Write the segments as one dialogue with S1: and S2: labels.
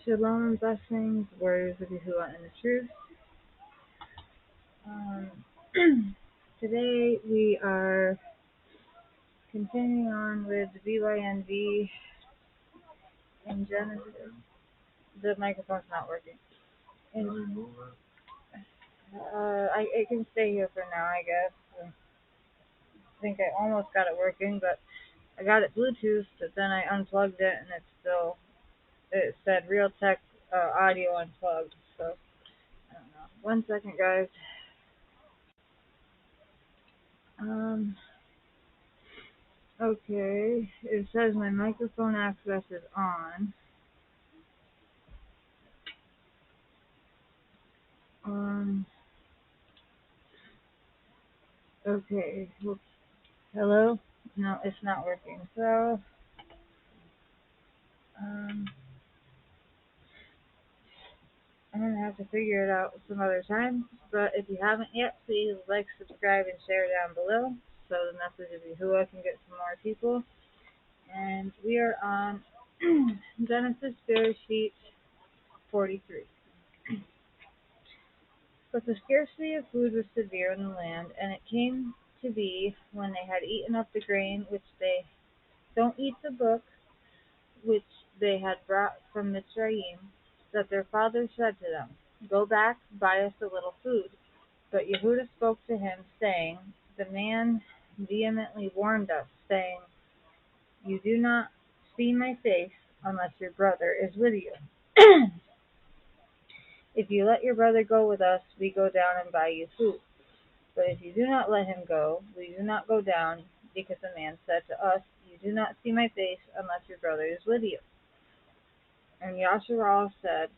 S1: Shalom and blessings, warriors of Yahuah and the truth. Today we are continuing on with the BYNV in Genesis. The microphone's not working. I can stay here for now, I guess. I think I almost got it working, but I got it Bluetooth, but then I unplugged it and it said Realtek audio unplugged. So I don't know. 1 second, guys. Okay, it says my microphone access is on. Okay, whoops. Hello? No, it's not working. So, I'm gonna have to figure it out some other time. But if you haven't yet, please like, subscribe, and share down below so the message of Yahuah can get some more people. And we are on Genesis Barashith 43. But the scarcity of food was severe in the land, and it came to be, when they had eaten up the grain which they don't eat the book which they had brought from Natsarim, that their father said to them, Go back, buy us a little food. But Yahuah spoke to him, saying, The man vehemently warned us, saying, You do not see my face unless your brother is with you. If you let your brother go with us, we go down and buy you food. But if you do not let him go, we do not go down, because the man said to us, You do not see my face unless your brother is with you. And Yahuah said,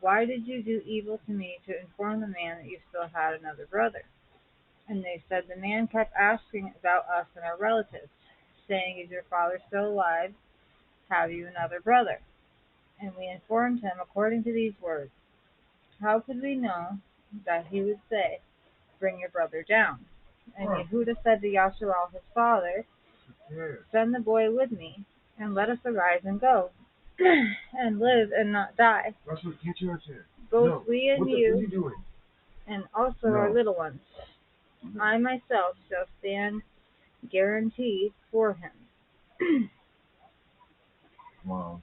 S1: Why did you do evil to me to inform the man that you still had another brother? And they said, The man kept asking about us and our relatives, saying, Is your father still alive? Have you another brother? And we informed him according to these words. How could we know that he would say, Bring your brother down? And Yahuah said to Yahuah his father, Send the boy with me, and let us arise and go, and live and not die. Both we and you, and also our little ones. I myself shall stand guarantee for him.
S2: Wow.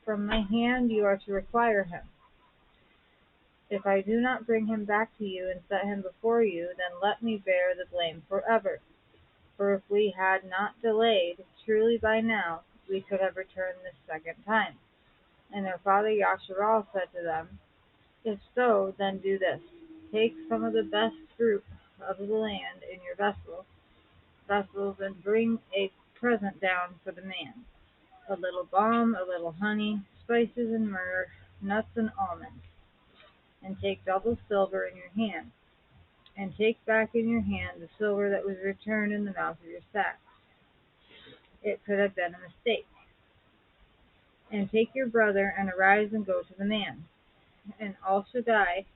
S1: From my hand you are to require him. If I do not bring him back to you and set him before you, then let me bear the blame forever. For if we had not delayed, truly by now we could have returned this second time. And their father Yahuah said to them, If so, then do this. Take some of the best fruit of the land in your vessels, and bring a present down for the man. A little balm, a little honey, spices and myrrh, nuts and almonds. And take double silver in your hand. And take back in your hand the silver that was returned in the mouth of your sacks. It could have been a mistake. And take your brother, and arise and go to the man. And Al Shaddai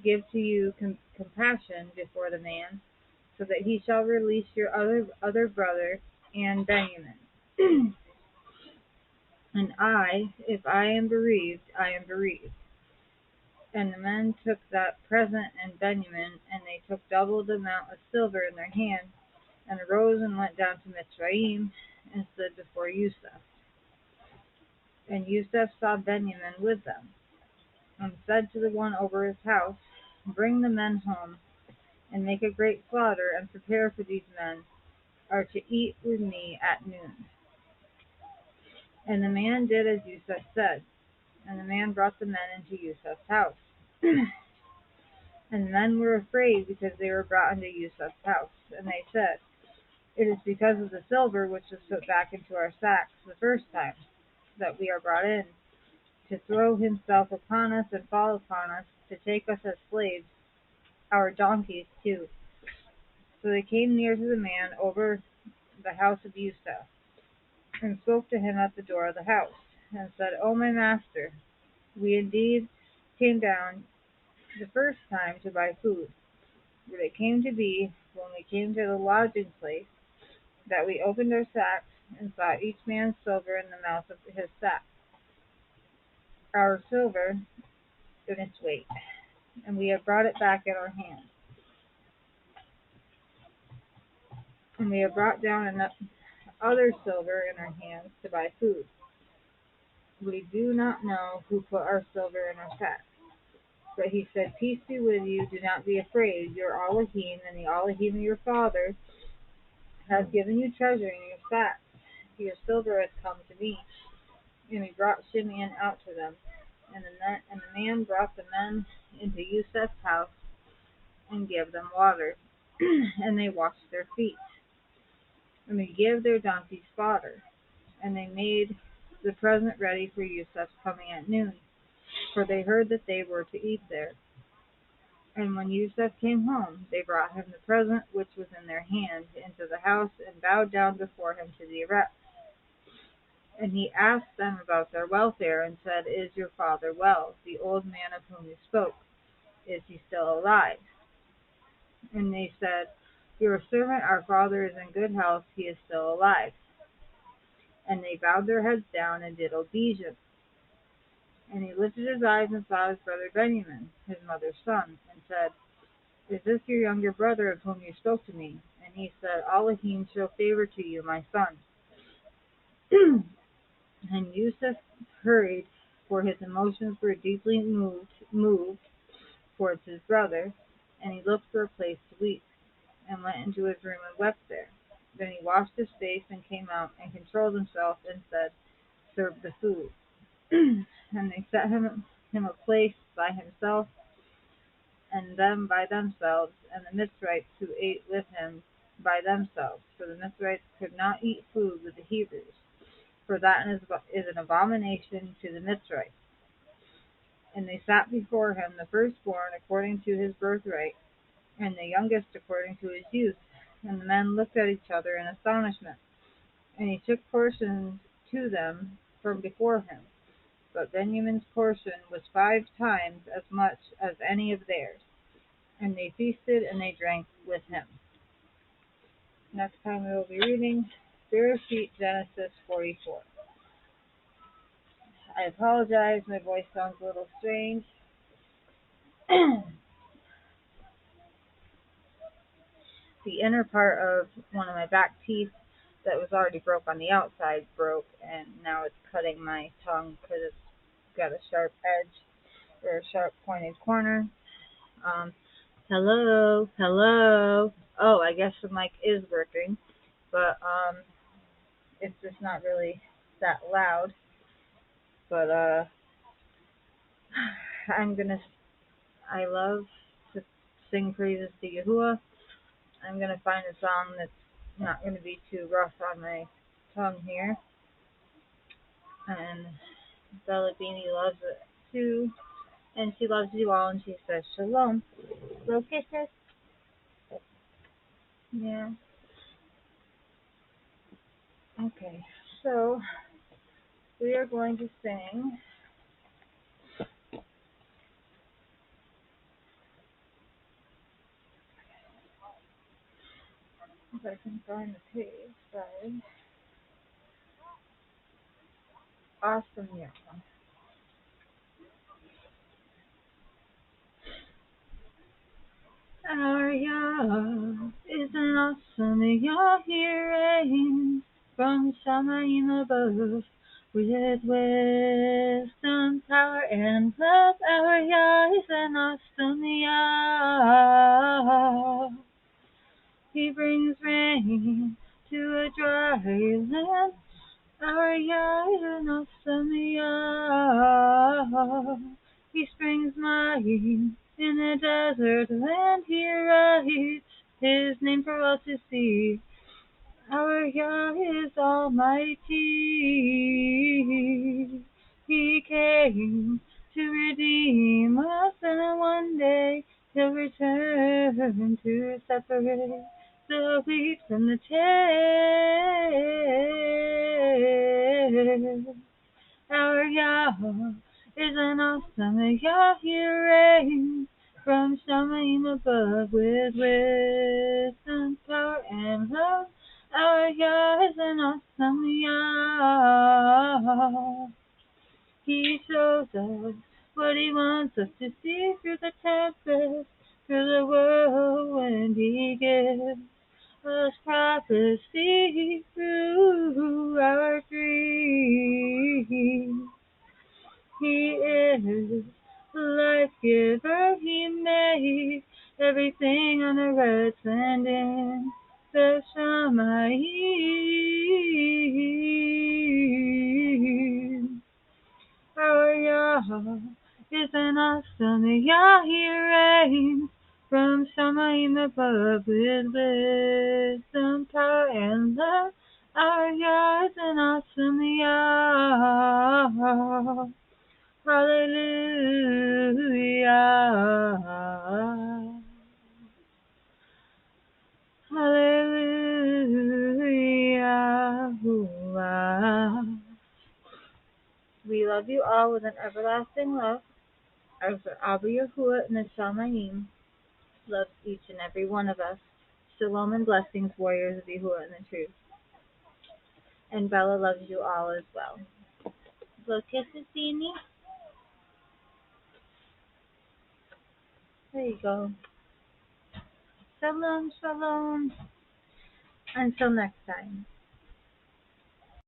S1: give to you compassion before the man, so that he shall release your other brother and Benjamin. And I, if I am bereaved, I am bereaved. And the men took that present and Benjamin, and they took double the amount of silver in their hand, and arose and went down to Mitzrayim, and stood before Yusuf. And Yusuf saw Benjamin with them, and said to the one over his house, Bring the men home, and make a great slaughter, and prepare for these men are to eat with me at noon. And the man did as Yusuf said, and the man brought the men into Yusuf's house. And the men were afraid, because they were brought into Yusuf's house. And they said, It is because of the silver which was put back into our sacks the first time that we are brought in, to throw himself upon us and fall upon us, to take us as slaves, our donkeys too. So they came near to the man over the house of Yusuf, and spoke to him at the door of the house, and said, O my master, we indeed came down the first time to buy food. But it came to be, when we came to the lodging place, that we opened our sacks, and saw each man's silver in the mouth of his sack. our silver in its weight, and we have brought it back in our hands. And we have brought down enough other silver in our hands to buy food. We do not know who put our silver in our sacks. But he said, Peace be with you, do not be afraid. Your Elohim and the Elohim of your father has given you treasure in your sacks. Your silver has come to me. And he brought Shimeon out to them. And the man brought the men into Yusef's house and gave them water. And they washed their feet. And they gave their donkeys fodder. And they made the present ready for Yusef's coming at noon, for they heard that they were to eat there. And when Yusef came home, they brought him the present which was in their hand into the house, and bowed down before him to the erect. And he asked them about their welfare, and said, Is your father well, the old man of whom you spoke? Is he still alive? And they said, Your servant, our father, is in good health, he is still alive. And they bowed their heads down and did obeisance. And he lifted his eyes and saw his brother Benjamin, his mother's son, and said, Is this your younger brother of whom you spoke to me? And he said, Elohim show favor to you, my son. And Yusef hurried, for his emotions were deeply moved towards his brother, and he looked for a place to weep, and went into his room and wept there. Then he washed his face and came out and controlled himself and said, Serve the food. And they set him a place by himself, and them by themselves, and the Mitzrites who ate with him by themselves, for the Mitzrites could not eat food with the Hebrews, for that is an abomination to the Mitzrites. And they sat before him, the firstborn according to his birthright, and the youngest according to his youth. And the men looked at each other in astonishment. And he took portions to them from before him. But Benjamin's portion was 5 times as much as any of theirs. And they feasted and they drank with him. Next time we will be reading Barashith, Genesis 44. I apologize, my voice sounds a little strange. The inner part of one of my back teeth that was already broke on the outside broke, and now it's cutting my tongue because it's got a sharp edge or a sharp pointed corner. Hello. Oh, I guess the mic is working, but it's just not really that loud. But I love to sing praises to Yahuah. I'm gonna find a song that's not gonna be too rough on my tongue here. And Bella Beanie loves it too, and she loves you all, and she says Shalom. Blow kisses. Yeah. Okay, so we are going to sing if I can find the page, sorry. Awesome, yeah. Our Yah is an awesome Yah, he reigns from Shamayim above with wisdom, power, and love. Our Yah is an awesome Yah. He brings rain to a dry land. Our Yah is an awesome Yah. He springs mighty in the desert land. He writes his name for all to see. Our Yah is almighty. He came to redeem us, and one day he'll return to separate the wheat from the tare. Our Yah is an awesome Yah, he reigns from Shamayim above with wisdom, power, and love. Our Yah is an awesome Yah. He shows us what he wants us to see through the tempest, through the whirlwind. He gives us prophecy through our dreams. He is the life giver. He made everything on the red sand in the Shamayim. Our Yahuah is an awesome Yah. He reigns from Shamayim above with wisdom, power, and love. Our Yah is an awesome Yah. Hallelujah. Hallelujah. We love you all with an everlasting love. As Abba Yahuah and the Shamayim loves each and every one of us. Shalom and blessings, warriors of Yahuah and the truth. And Bella loves you all as well. Blow kisses, Dini. There you go. Shalom, shalom. Until next time.